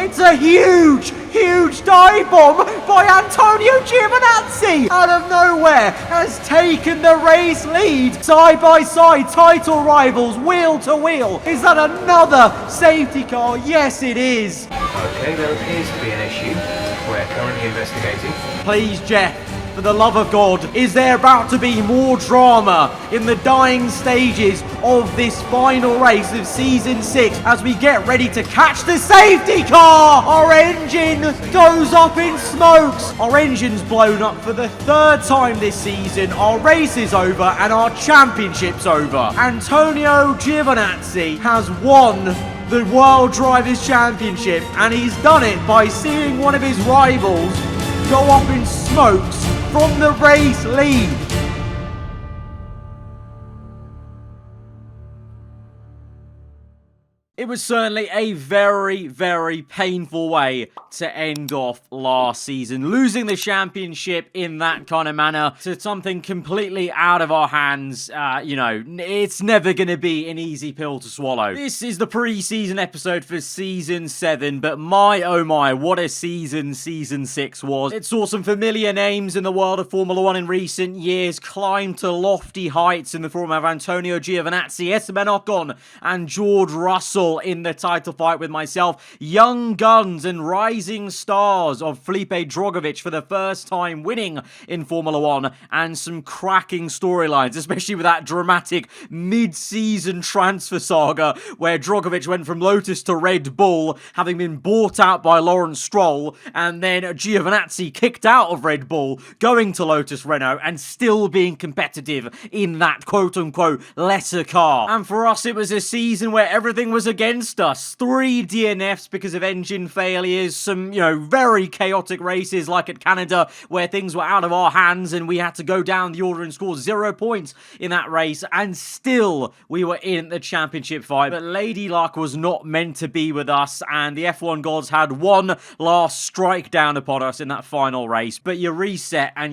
It's a huge, huge dive bomb by Antonio Giovinazzi out of nowhere has taken the race lead. Side by side, title rivals, wheel to wheel. Is that another safety car? Yes, it is. Okay, there appears to be an issue. We're currently investigating. Please, Jeff, for the love of God, is there about to be more drama in the dying stages of this final race of Season 6 as we get ready to catch the safety car? Our engine goes up in smokes. Our engine's blown up for the third time this season. Our race is over and our championship's over. Antonio Giovinazzi has won the World Drivers' Championship, and he's done it by seeing one of his rivals go up in smokes from the race lead. It was certainly a very, very painful way to end off last season. Losing the championship in that kind of manner to something completely out of our hands, it's never going to be an easy pill to swallow. This is the pre-season episode for Season 7, but my oh my, what a season Season 6 was. It saw some familiar names in the world of Formula 1 in recent years climb to lofty heights in the form of Antonio Giovinazzi, Esteban Ocon, and George Russell in the title fight with myself. Young guns and rising stars of Felipe Drogovic for the first time winning in Formula 1, and some cracking storylines, especially with that dramatic mid-season transfer saga where Drogovic went from Lotus to Red Bull, having been bought out by Lawrence Stroll, and then Giovinazzi kicked out of Red Bull, going to Lotus Renault, and still being competitive in that quote-unquote lesser car. And for us, it was a season where everything was against us. 3 DNFs because of engine failures, some, very chaotic races like at Canada where things were out of our hands and we had to go down the order and score 0 points in that race, and still we were in the championship fight. But Lady Luck was not meant to be with us, and the F1 gods had one last strike down upon us in that final race. But you reset and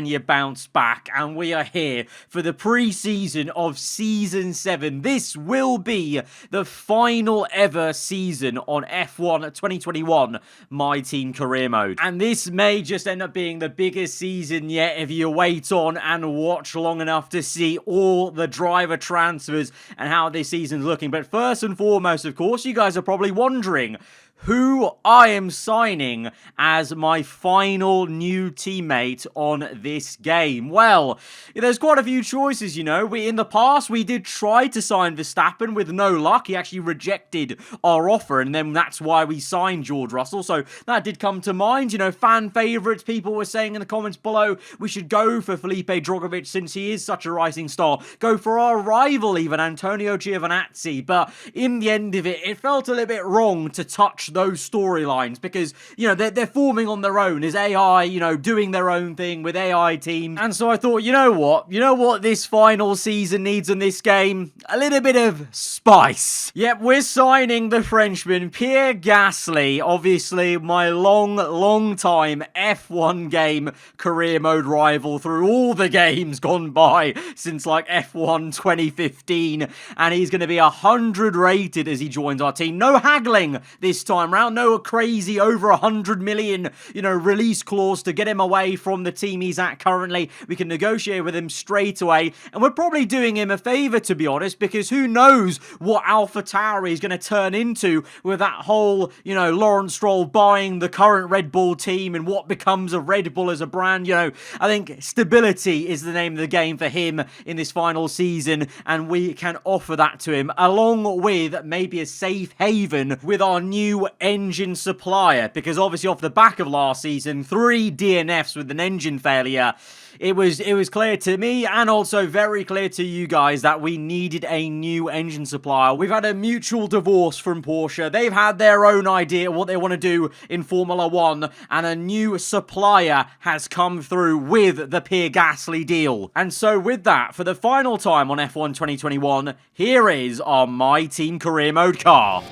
you bounce back, and we are here for the pre-season of Season 7. This will be the final ever season on F1 2021 MyTeam Career Mode. And this may just end up being the biggest season yet if you wait on and watch long enough to see all the driver transfers and how this season's looking. But first and foremost, of course, you guys are probably wondering who I am signing as my final new teammate on this game. Well, there's quite a few choices, in the past, we did try to sign Verstappen with no luck. He actually rejected our offer, and then that's why we signed George Russell. So that did come to mind. Fan favourites, people were saying in the comments below, we should go for Felipe Drogovic since he is such a rising star. Go for our rival even, Antonio Giovinazzi. But in the end of it, it felt a little bit wrong to touch those storylines because, they're forming on their own as AI, doing their own thing with AI teams. And so I thought, you know what this final season needs in this game? A little bit of spice. Yep, we're signing the Frenchman, Pierre Gasly, obviously my long time F1 game career mode rival through all the games gone by since like F1 2015, and he's going to be 100 rated as he joins our team. No haggling this time round. No crazy over 100 million, release clause to get him away from the team he's at currently. We can negotiate with him straight away, and we're probably doing him a favour, to be honest, because who knows what AlphaTauri is going to turn into with that whole, Lawrence Stroll buying the current Red Bull team and what becomes of Red Bull as a brand. I think stability is the name of the game for him in this final season, and we can offer that to him, along with maybe a safe haven with our new engine supplier, because obviously off the back of last season, 3 DNFs with an engine failure, it was clear to me and also very clear to you guys that we needed a new engine supplier. We've had a mutual divorce from Porsche. They've had their own idea of what they want to do in Formula 1, and a new supplier has come through with the Pierre Gasly deal. And so with that, for the final time on F1 2021, here is our MyTeam Career Mode car.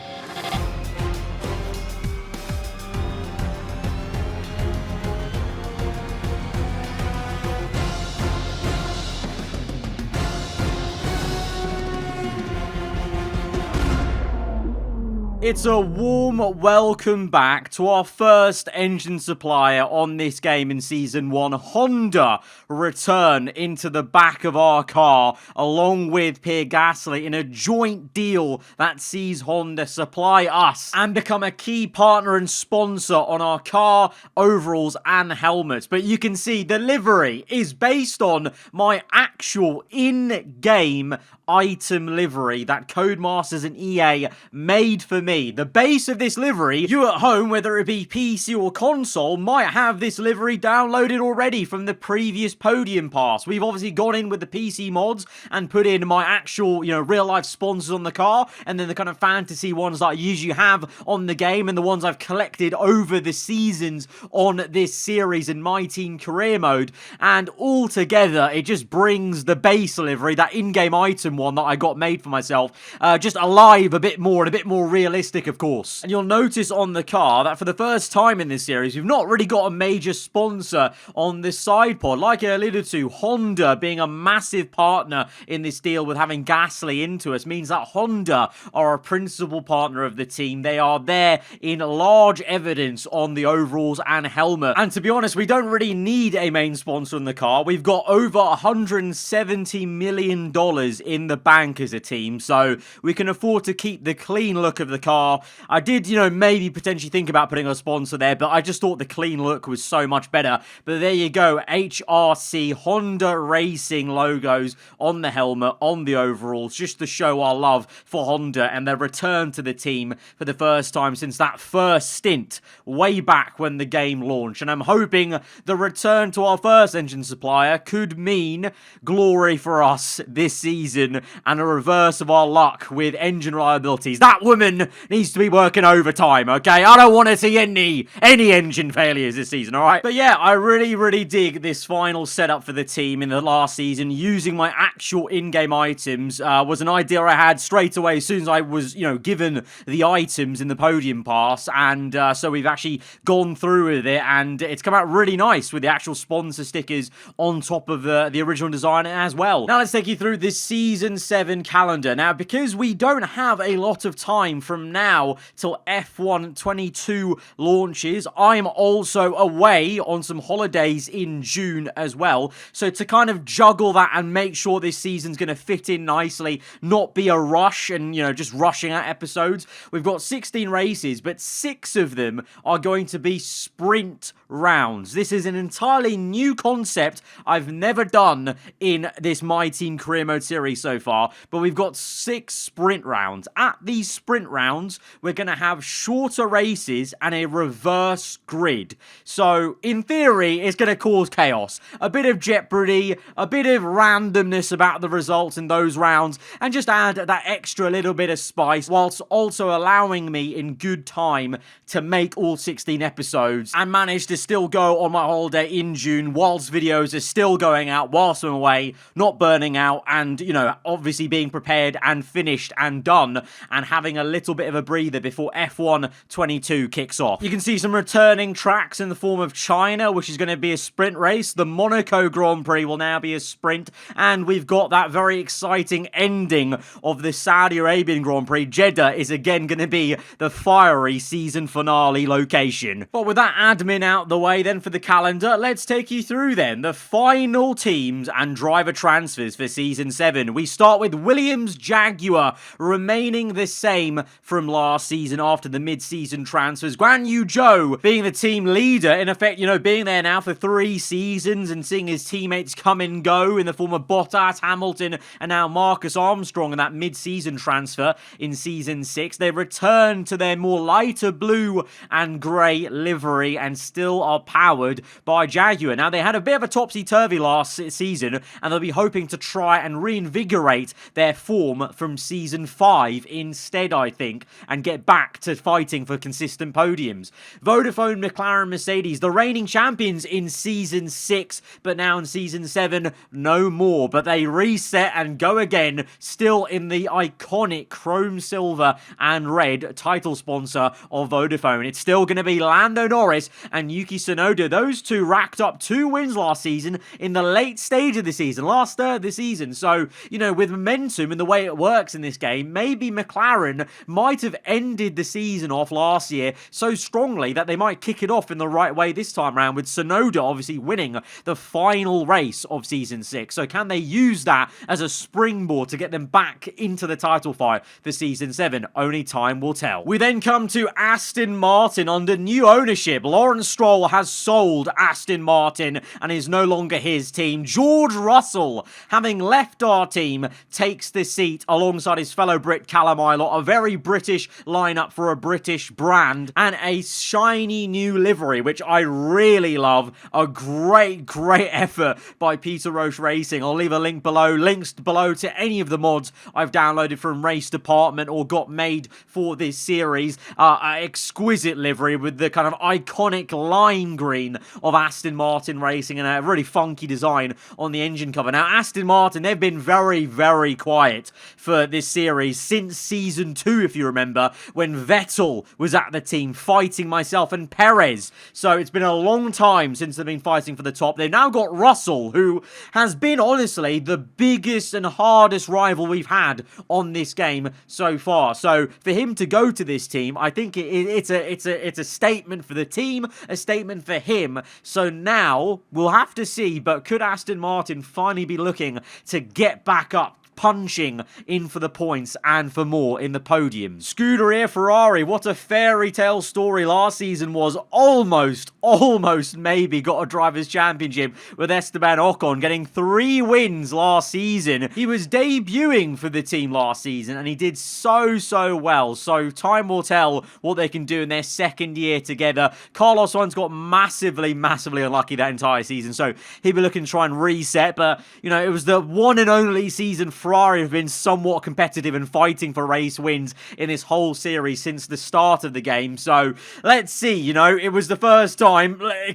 It's a warm welcome back to our first engine supplier on this game in Season 1. Honda return into the back of our car along with Pierre Gasly in a joint deal that sees Honda supply us and become a key partner and sponsor on our car, overalls and helmets. But you can see the livery is based on my actual in-game item livery that Codemasters and EA made for me. The base of this livery, you at home, whether it be PC or console, might have this livery downloaded already from the previous podium pass. We've obviously gone in with the PC mods and put in my actual, real life sponsors on the car, and then the kind of fantasy ones that I usually have on the game, and the ones I've collected over the seasons on this series in MyTeam career mode. And all together, it just brings the base livery, that in-game item one that I got made for myself, just alive a bit more and a bit more realistic, of course. And you'll notice on the car that for the first time in this series, we've not really got a major sponsor on this side pod. Like I alluded to, Honda being a massive partner in this deal with having Gasly into us means that Honda are a principal partner of the team. They are there in large evidence on the overalls and helmet. And to be honest, we don't really need a main sponsor in the car. We've got over $170 million in the bank as a team, so we can afford to keep the clean look of the car. I did, maybe potentially think about putting a sponsor there, but I just thought the clean look was so much better. But there you go, HRC, Honda Racing logos on the helmet, on the overalls, just to show our love for Honda and their return to the team for the first time since that first stint way back when the game launched. And I'm hoping the return to our first engine supplier could mean glory for us this season and a reverse of our luck with engine reliabilities. That woman needs to be working overtime, okay? I don't want to see any engine failures this season, alright? But yeah, I really dig this final setup for the team in the last season. Using my actual in-game items was an idea I had straight away as soon as I was, given the items in the podium pass. And so we've actually gone through with it, and it's come out really nice with the actual sponsor stickers on top of the original design as well. Now let's take you through this Season 7 calendar. Now, because we don't have a lot of time from now till F1 22 launches, I'm also away on some holidays in June as well. So to kind of juggle that and make sure this season's going to fit in nicely, not be a rush and, just rushing out episodes, we've got 16 races, but 6 of them are going to be sprint rounds. This is an entirely new concept I've never done in this MyTeam career mode series so far, but we've got 6 sprint rounds. At these sprint rounds, we're going to have shorter races and a reverse grid. So, in theory, it's going to cause chaos. A bit of jeopardy, a bit of randomness about the results in those rounds, and just add that extra little bit of spice, whilst also allowing me in good time to make all 16 episodes and manage to still go on my holiday in June whilst videos are still going out whilst I'm away, not burning out, and, obviously being prepared and finished and done, and having a little bit of a breather before F1 22 kicks off. You can see some returning tracks in the form of China, which is going to be a sprint race. The Monaco Grand Prix will now be a sprint, and we've got that very exciting ending of the Saudi Arabian Grand Prix. Jeddah is again going to be the fiery season finale location. But with that admin out the way then for the calendar, let's take you through then the final teams and driver transfers for Season 7. We start with Williams Jaguar remaining the same from last season after the mid-season transfers. Guan Yu Zhou being the team leader, in effect, being there now for 3 seasons and seeing his teammates come and go in the form of Bottas, Hamilton, and now Marcus Armstrong in that mid-season transfer in Season 6. They return to their more lighter blue and grey livery and still are powered by Jaguar. Now, they had a bit of a topsy-turvy last season, and they'll be hoping to try and reinvigorate their form from Season 5 instead, I think, and get back to fighting for consistent podiums. Vodafone, McLaren, Mercedes, the reigning champions in Season 6, but now in Season 7, no more. But they reset and go again, still in the iconic chrome, silver, and red title sponsor of Vodafone. It's still going to be Lando Norris and Yuki Tsunoda. Those two racked up 2 wins last season in the late stage of the season, last third of the season. So, with momentum and the way it works in this game, maybe McLaren might might have ended the season off last year so strongly that they might kick it off in the right way this time around, with Tsunoda obviously winning the final race of Season 6. So can they use that as a springboard to get them back into the title fight for Season 7? Only time will tell. We then come to Aston Martin under new ownership. Lawrence Stroll has sold Aston Martin and is no longer his team. George Russell, having left our team, takes the seat alongside his fellow Brit Callum Ilott. A very British lineup for a British brand, and a shiny new livery, which I really love. A great effort by Peter Roche Racing. I'll leave a link below, links below to any of the mods I've downloaded from Race Department or got made for this series. Exquisite livery with the kind of iconic lime green of Aston Martin Racing and a really funky design on the engine cover. Now, Aston Martin, they've been very quiet for this series since Season 2, if you remember, when Vettel was at the team fighting myself and Perez. So it's been a long time since they've been fighting for the top. They've now got Russell, who has been, honestly, the biggest and hardest rival we've had on this game so far. So for him to go to this team, I think it's a statement for the team, a statement for him. So now we'll have to see, but could Aston Martin finally be looking to get back up, punching in for the points and for more in the podium? Scuderia Ferrari, what a fairy tale story last season was. Almost maybe got a Drivers' Championship with Esteban Ocon getting 3 wins last season. He was debuting for the team last season and he did so well. So time will tell what they can do in their second year together. Carlos Sainz got massively unlucky that entire season, so he'll be looking to try and reset, but you know, it was the one and only season Ferrari have been somewhat competitive and fighting for race wins in this whole series since the start of the game. So let's see, you know, it was the first time.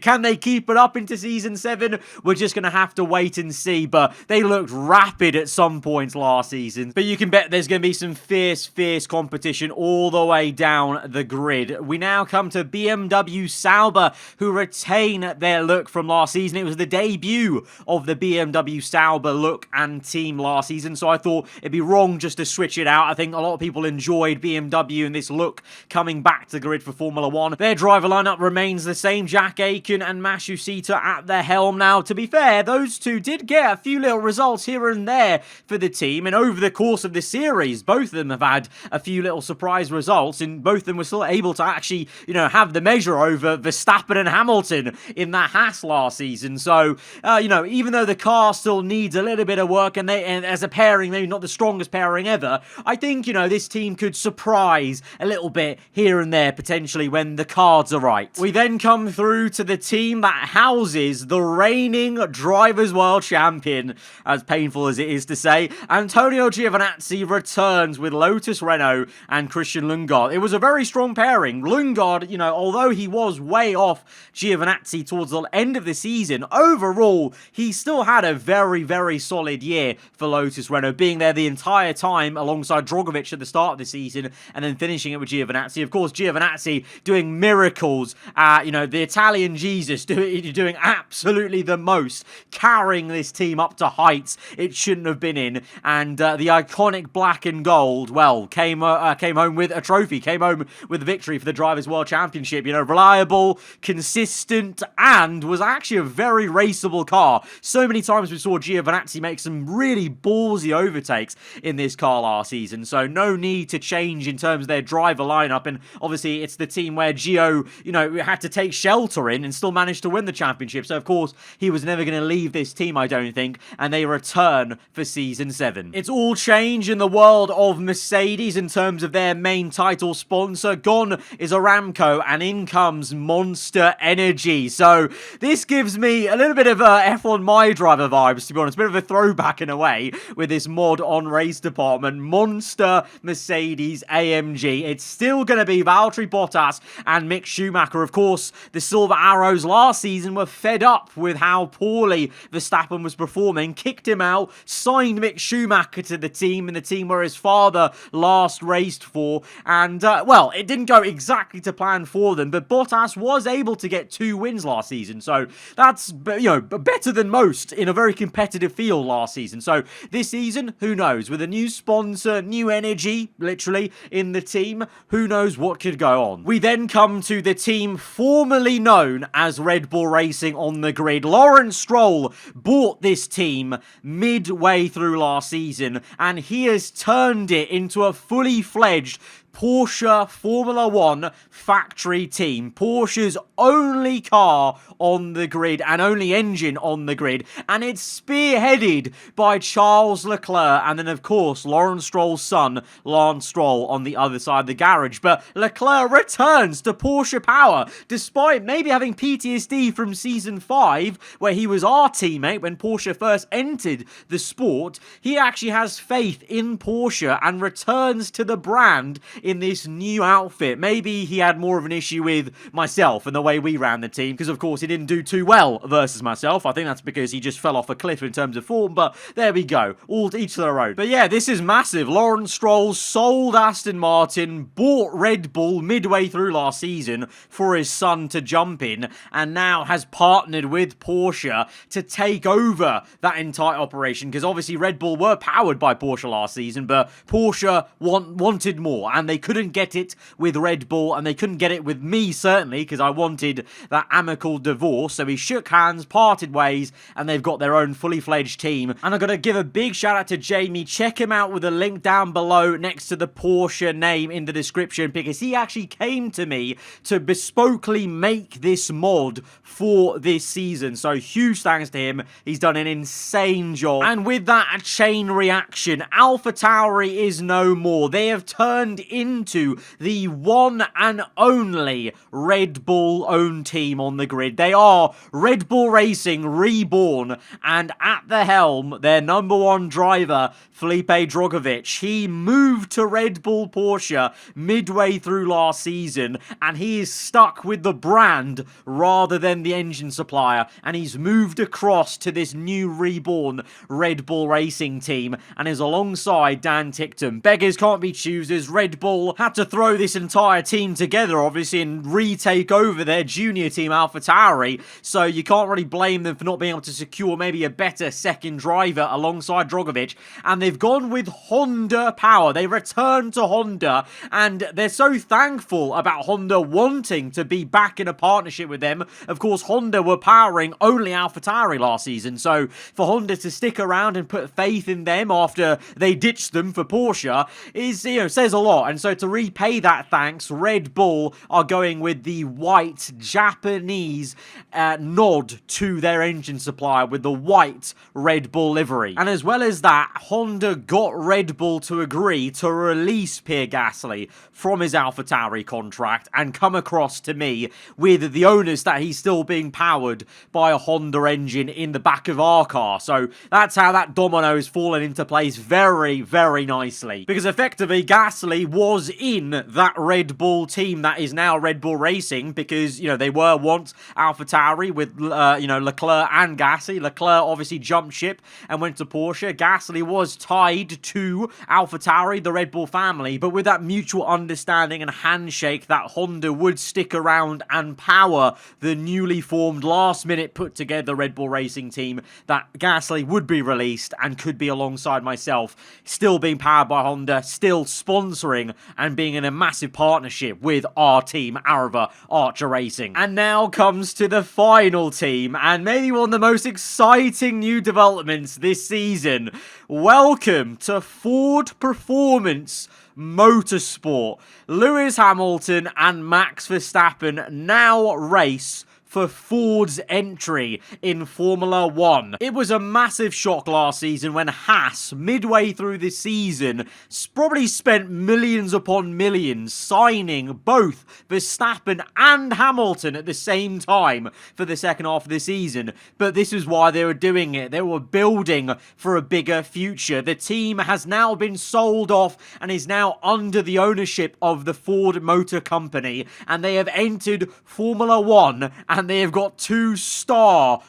Can they keep it up into Season 7? We're just going to have to wait and see, but they looked rapid at some points last season. But you can bet there's going to be some fierce competition all the way down the grid. We now come to BMW Sauber, who retain their look from last season. It was the debut of the BMW Sauber look and team last season, so I thought it'd be wrong just to switch it out. I think a lot of people enjoyed BMW and this look coming back to the grid for Formula 1. Their driver lineup remains the same. Jack Aitken and Matsushita at the helm. Now, to be fair, those two did get a few little results here and there for the team, and over the course of the series, both of them have had a few little surprise results, and both of them were still able to actually, you know, have the measure over Verstappen and Hamilton in that Haas last season. So, you know, even though the car still needs a little bit of work, and as a pairing, maybe not the strongest pairing ever, I think, you know, this team could surprise a little bit here and there, potentially, when the cards are right. We then come through to the team that houses the reigning Drivers' World Champion, as painful as it is to say. Antonio Giovinazzi returns with Lotus Renault and Christian Lundgaard. It was a very strong pairing. Lundgaard, you know, although he was way off Giovinazzi towards the end of the season, overall, he still had a very solid year for Lotus Renault, being there the entire time alongside Drogovic at the start of the season and then finishing it with Giovinazzi. Of course, Giovinazzi doing miracles, you know, the Italian Jesus doing absolutely the most, carrying this team up to heights it shouldn't have been in, and the iconic black and gold, well, came home with a trophy, came home with a victory for the Drivers' World Championship. You know, reliable, consistent, and was actually a very raceable car. So many times we saw Giovinazzi make some really ballsy overtakes in this car last season, so no need to change in terms of their driver lineup, and obviously it's the team where Gio, you know, had to take shelter in and still managed to win the championship, so of course he was never going to leave this team, I don't think, and they return for Season 7. It's all change in the world of Mercedes in terms of their main title sponsor. Gone is Aramco and in comes Monster Energy, so this gives me a little bit of F1 My Driver vibes, to be honest, a bit of a throwback in a way with this mod on Race Department. Monster Mercedes AMG. It's still going to be Valtteri Bottas and Mick Schumacher. Of course, the Silver Arrows last season were fed up with how poorly Verstappen was performing, kicked him out, signed Mick Schumacher to the team, and the team where his father last raced for, and, well, it didn't go exactly to plan for them, but Bottas was able to get 2 wins last season, so that's, you know, better than most in a very competitive field last season. So this season? Who knows? With a new sponsor, new energy, literally, in the team, who knows what could go on. We then come to the team formerly known as Red Bull Racing on the grid. Lawrence Stroll bought this team midway through last season, and he has turned it into a fully fledged Porsche Formula 1 factory team. Porsche's only car on the grid and only engine on the grid. And it's spearheaded by Charles Leclerc and then, of course, Lawrence Stroll's son, Lance Stroll, on the other side of the garage. But Leclerc returns to Porsche power, despite maybe having PTSD from Season 5, where he was our teammate when Porsche first entered the sport. He actually has faith in Porsche and returns to the brand in this new outfit. Maybe he had more of an issue with myself and the way we ran the team, because of course he didn't do too well versus myself. I think that's because he just fell off a cliff in terms of form, but there we go. All to each their own. But yeah, this is massive. Lawrence Stroll sold Aston Martin, bought Red Bull midway through last season for his son to jump in, and now has partnered with Porsche to take over that entire operation, because obviously Red Bull were powered by Porsche last season, but Porsche wanted more, and they couldn't get it with Red Bull, and they couldn't get it with me, certainly, because I wanted that amicable divorce. So we shook hands, parted ways, and they've got their own fully fledged team. And I've got to give a big shout out to Jamie. Check him out with a link down below next to the Porsche name in the description, because he actually came to me to bespokely make this mod for this season. So huge thanks to him. He's done an insane job. And with that, a chain reaction. AlphaTauri is no more. They have turned into the one and only Red Bull owned team on the grid. They are Red Bull Racing reborn, and at the helm, their number one driver, Felipe Drogovic. He moved to Red Bull Porsche midway through last season, and he is stuck with the brand rather than the engine supplier, and he's moved across to this new reborn Red Bull Racing team, and is alongside Dan Ticktum. Beggars can't be choosers. Red Bull had to throw this entire team together, obviously, and retake over their junior team, AlphaTauri, so you can't really blame them for not being able to secure maybe a better second driver alongside Drogovic. And they've gone with Honda power. They returned to Honda, and they're so thankful about Honda wanting to be back in a partnership with them. Of course, Honda were powering only AlphaTauri last season, so for Honda to stick around and put faith in them after they ditched them for Porsche is, says a lot. And so to repay that thanks, Red Bull are going with the white Japanese nod to their engine supplier with the white Red Bull livery. And as well as that, Honda got Red Bull to agree to release Pierre Gasly from his AlphaTauri contract and come across to me with the onus that he's still being powered by a Honda engine in the back of our car. So that's how that domino has fallen into place very, very nicely. Because effectively, Gasly was in that Red Bull team that is now Red Bull Racing, because, they were once AlphaTauri with, Leclerc and Gasly. Leclerc obviously jumped ship and went to Porsche. Gasly was tied to AlphaTauri, the Red Bull family, but with that mutual understanding and handshake that Honda would stick around and power the newly formed, last-minute put-together Red Bull Racing team, that Gasly would be released and could be alongside myself, still being powered by Honda, still sponsoring and being in a massive partnership with our team, aarava Archer Racing. And now comes to the final team, and maybe one of the most exciting new developments this season. Welcome to Ford Performance Motorsport. Lewis Hamilton and Max Verstappen now race for Ford's entry in Formula 1. It was a massive shock last season when Haas, midway through the season, probably spent millions upon millions signing both Verstappen and Hamilton at the same time for the second half of the season. But this is why they were doing it. They were building for a bigger future. The team has now been sold off and is now under the ownership of the Ford Motor Company, and they have entered Formula 1 as and they have got two star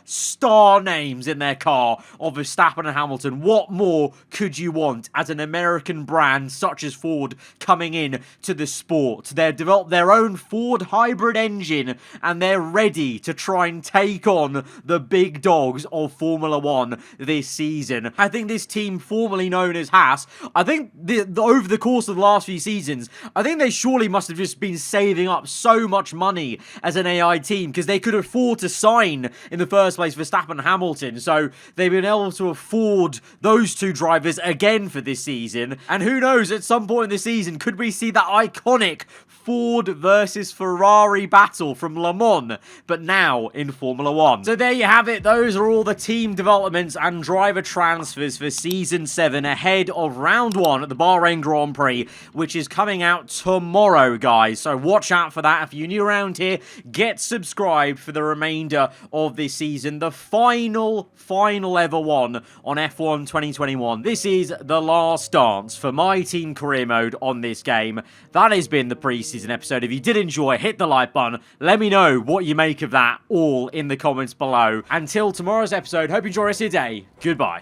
names in their car of Verstappen and Hamilton. What more could you want as an American brand such as Ford coming in to the sport? They've developed their own Ford hybrid engine, and they're ready to try and take on the big dogs of Formula One this season. I think this team, formerly known as Haas, I think over the course of the last few seasons, I think they surely must have just been saving up so much money as an AI team because they could afford to sign in the first place Verstappen and Hamilton. So they've been able to afford those two drivers again for this season. And who knows, at some point in the season, could we see that iconic Ford versus Ferrari battle from Le Mans, but now in Formula One. So there you have it. Those are all the team developments and driver transfers for Season 7 ahead of Round 1 at the Bahrain Grand Prix, which is coming out tomorrow, guys. So watch out for that. If you're new around here, get subscribed for the remainder of this season. The final ever one on F1 2021. This is the last dance for my team career mode on this game. That has been the preseason episode. If you did enjoy, hit the like button. Let me know what you make of that all in the comments below. Until tomorrow's episode, hope you enjoy the rest of your day. Goodbye.